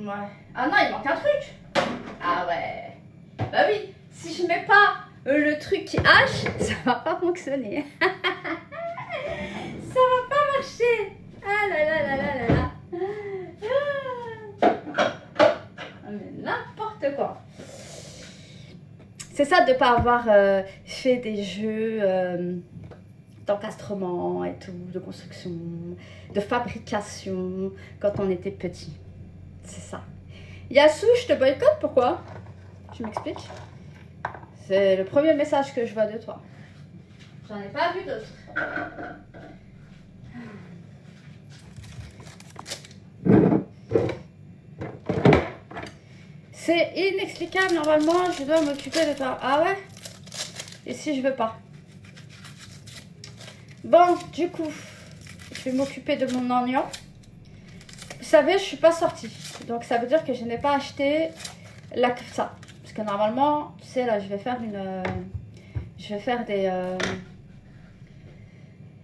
Ouais. Ah non, il manque un truc. Ah ouais. Bah oui, si je mets pas le truc qui hache, ça va pas fonctionner. Ça va pas marcher. Ah là là là là là là. Ah, mais n'importe quoi. C'est ça de ne pas avoir fait des jeux d'encastrement et tout, de construction, de fabrication quand on était petit. C'est ça. Yasu, je te boycotte, pourquoi? Tu m'expliques? C'est le premier message que je vois de toi. J'en ai pas vu d'autres. C'est inexplicable, normalement, je dois m'occuper de toi. Ah ouais? Et si je veux pas? Bon, du coup, je vais m'occuper de mon oignon. Vous savez, je suis pas sortie. Donc, ça veut dire que je n'ai pas acheté ça. Parce que normalement, tu sais, là, je vais faire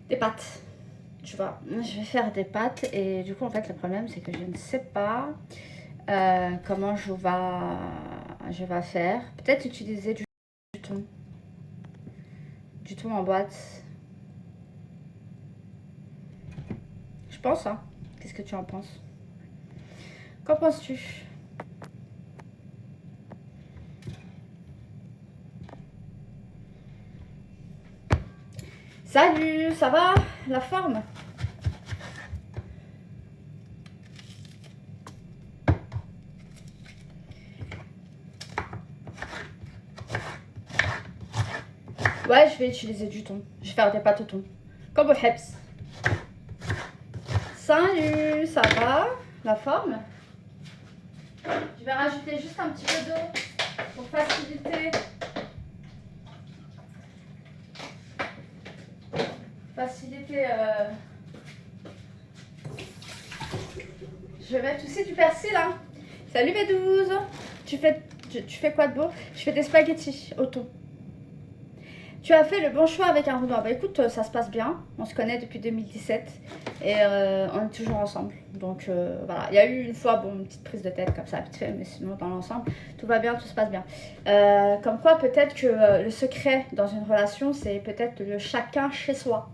des pâtes. Tu vois, je vais faire des pâtes. Et du coup, en fait, le problème, c'est que je ne sais pas comment je vais faire. Peut-être utiliser du thon. Du thon en boîte. Je pense, hein. Qu'est-ce que tu en penses? Qu'en penses-tu? Salut, ça va? La forme? Ouais, je vais utiliser du thon. Je vais faire des pâtes au thon. Comme au Heps. Salut, ça va? La forme? Je vais rajouter juste un petit peu d'eau pour faciliter. Je vais mettre aussi du persil, hein. Salut B12. Tu fais quoi de beau? Je fais des spaghettis au thon. Tu as fait le bon choix avec un Renoir. Bah écoute, ça se passe bien. On se connaît depuis 2017 et on est toujours ensemble. Donc voilà, il y a eu une fois une petite prise de tête comme ça, vite fait, mais sinon dans l'ensemble, tout va bien, tout se passe bien. Comme quoi, peut-être que le secret dans une relation, c'est peut-être le chacun chez soi.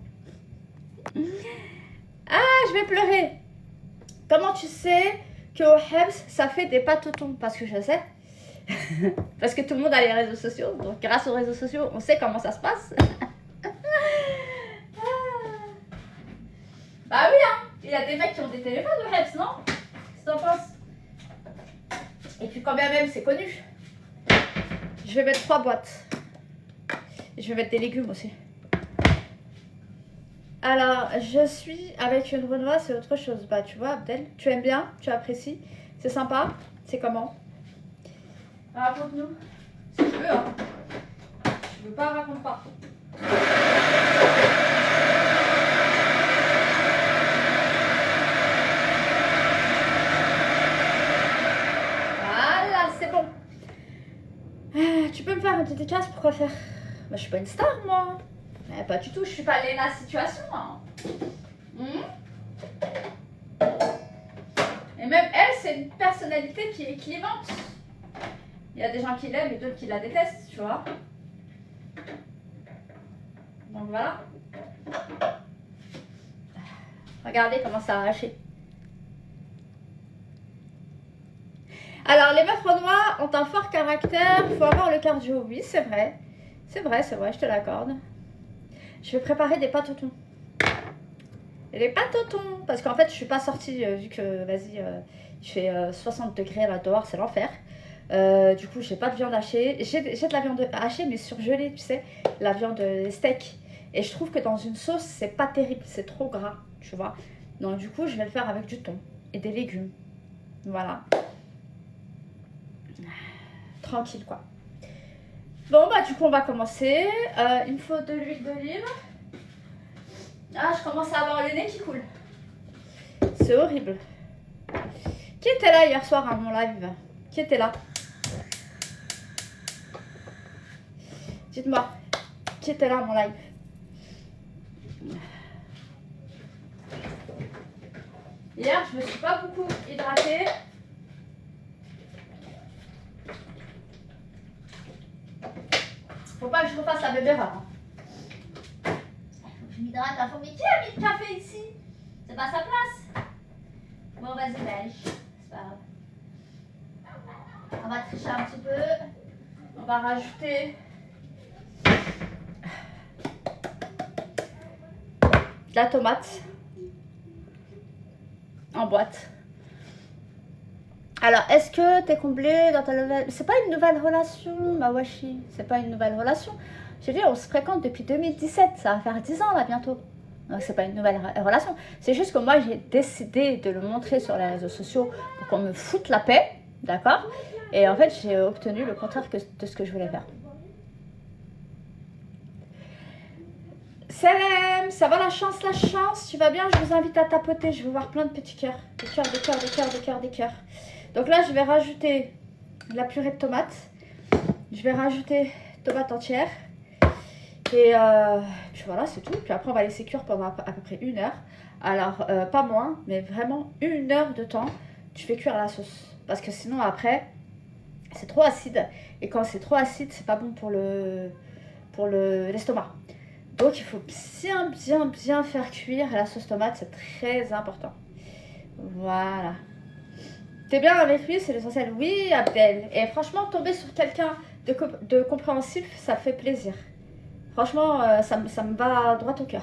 Ah, je vais pleurer. Comment tu sais qu'au Hebs, ça fait des pâtes au thon? Parce que je sais. Parce que tout le monde a les réseaux sociaux. Donc grâce aux réseaux sociaux, on sait comment ça se passe. Bah oui, hein. Il y a des mecs qui ont des téléphones au Hebs, non? Qu'est-ce que t'en penses? Et puis quand bien même, c'est connu. Je vais mettre 3 boîtes. Et je vais mettre des légumes aussi. Alors, je suis avec une Renoir, c'est autre chose. Bah, tu vois, Abdel, tu aimes bien, tu apprécies. C'est sympa. C'est comment? Raconte-nous. Si tu veux, hein. Si tu veux pas, raconte pas. Voilà, c'est bon. Tu peux me faire une dédicace pour faire? Bah, je suis pas une star, moi. Mais pas du tout, je suis pas Léna Situation. Hein. Et même elle, c'est une personnalité qui est clivante. Il y a des gens qui l'aiment et d'autres qui la détestent, tu vois. Donc voilà. Regardez comment ça a arraché. Alors, les meufs Renoir ont un fort caractère. Il faut avoir le cardio. Oui, c'est vrai. C'est vrai, je te l'accorde. Je vais préparer des pâtes au thon. Et les pâtes au thon. Parce qu'en fait, je suis pas sortie vu que, vas-y, il fait 60 degrés là dehors, c'est l'enfer. Du coup, j'ai pas de viande hachée. J'ai de la viande hachée, mais surgelée, tu sais. La viande steak. Et je trouve que dans une sauce, c'est pas terrible. C'est trop gras, tu vois. Donc, du coup, je vais le faire avec du thon et des légumes. Voilà. Tranquille, quoi. Bon, bah, du coup, on va commencer. Il me faut de l'huile d'olive. Ah, je commence à avoir le nez qui coule. C'est horrible. Qui était là hier soir à mon live? Qui était là? Dites-moi, qui était là à mon live? Hier, je me suis pas beaucoup hydratée. Faut pas que je refasse la bébé rare. Faut que je m'hydrate à fond. Mais qui a mis le café ici? C'est pas sa place. Bon, vas-y, belge. C'est pas grave. On va tricher un petit peu. On va rajouter de la tomate en boîte. Alors, est-ce que t'es comblé dans ta nouvelle... C'est pas une nouvelle relation, ma washi. C'est pas une nouvelle relation. J'ai dit, on se fréquente depuis 2017. Ça va faire 10 ans, là, bientôt. Donc, c'est pas une nouvelle relation. C'est juste que moi, j'ai décidé de le montrer sur les réseaux sociaux pour qu'on me foute la paix. D'accord? Et en fait, j'ai obtenu le contraire de ce que je voulais faire. Salam, ça va la chance, tu vas bien? Je vous invite à tapoter, je veux voir plein de petits cœurs. Des cœurs, des cœurs, des cœurs, des cœurs, des cœurs. Donc là, je vais rajouter de la purée de tomates. Je vais rajouter tomate entière. Et puis voilà, c'est tout. Puis après, on va laisser cuire pendant à peu près 1 heure. Alors, pas moins, mais vraiment 1 heure de temps, tu fais cuire la sauce. Parce que sinon, après, c'est trop acide. Et quand c'est trop acide, c'est pas bon pour l'estomac. Donc, il faut bien faire cuire la sauce tomate. C'est très important. Voilà. T'es bien avec lui, c'est l'essentiel. Oui, Abdel. Et franchement, tomber sur quelqu'un de compréhensif, ça fait plaisir. Franchement, ça me va droit au cœur.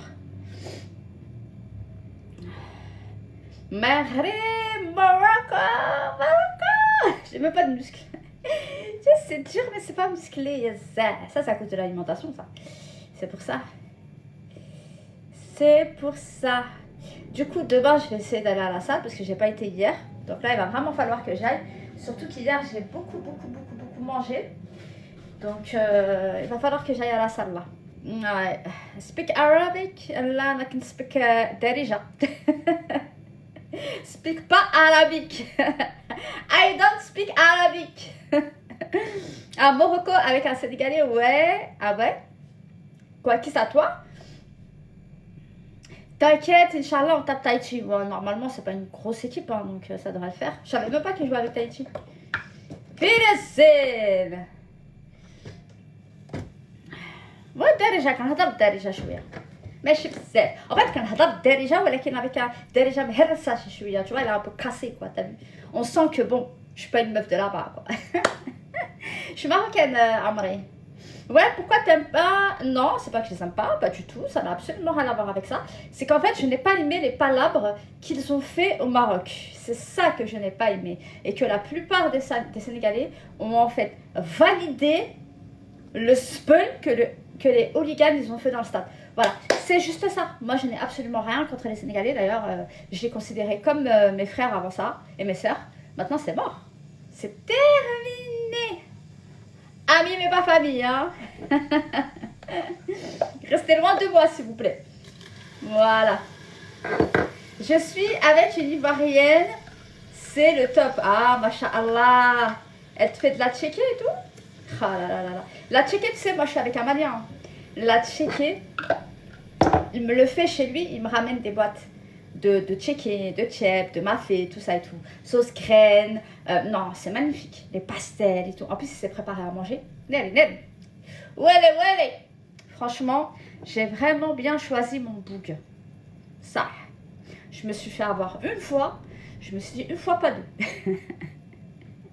Maghreb, Morocco. J'ai même pas de muscles. C'est dur, mais c'est pas musclé. Ça coûte de l'alimentation, ça. C'est pour ça. C'est pour ça. Du coup, demain, je vais essayer d'aller à la salle parce que j'ai pas été hier. Donc là, il va vraiment falloir que j'aille. Surtout qu'hier, j'ai beaucoup mangé. Donc, il va falloir que j'aille à la salle là. Ouais. Speak Arabic. Là, I can speak Darija. Speak pas arabique. I don't speak Arabic. À Morocco avec un Sénégalais, ouais. Ah ouais? Quoi, qui ça, toi? T'inquiète, Inch'Allah, on tape Tahiti. Bon, normalement, c'est pas une grosse équipe, hein, donc ça devrait le faire. Je savais même pas qu'il jouait avec Tahiti. Pérezil. والدارجة كنهضر بالدارجة شوية ماشي بزاف en fait كنهضر بالدارجة ولكن avec un دارجة مهرسة شوية tu vois elle est un peu cassée quoi t'as vu on sent que bon je suis pas une meuf de là-bas quoi. Je suis marocaine Amré. Ouais, pourquoi t'aimes pas? Non, c'est pas que je les aime pas du tout, ça n'a absolument rien à voir avec ça. C'est qu'en fait, je n'ai pas aimé les palabres qu'ils ont fait au Maroc. C'est ça que je n'ai pas aimé. Et que la plupart des Sénégalais ont en fait validé le spun que les hooligans ils ont fait dans le stade. Voilà, c'est juste ça. Moi, je n'ai absolument rien contre les Sénégalais. D'ailleurs, je les considérais comme mes frères avant ça et mes sœurs. Maintenant, c'est mort. C'est terminé. Amis, mais pas famille, hein. Restez loin de moi, s'il vous plaît. Voilà. Je suis avec une Ivoirienne. C'est le top. Ah, masha'Allah. Elle te fait de la tchéké et tout? Ah là là là là. La tchéké, tu sais, moi, je suis avec un Malien. La tchéké, il me le fait chez lui. Il me ramène des boîtes de tchéké, de tchèp, de mafé, tout ça et tout. Sauce graine. Non, c'est magnifique. Les pastels et tout. En plus, il s'est préparé à manger. Ouais. Franchement, j'ai vraiment bien choisi mon boug. Ça. Je me suis fait avoir une fois. Je me suis dit une fois, pas deux.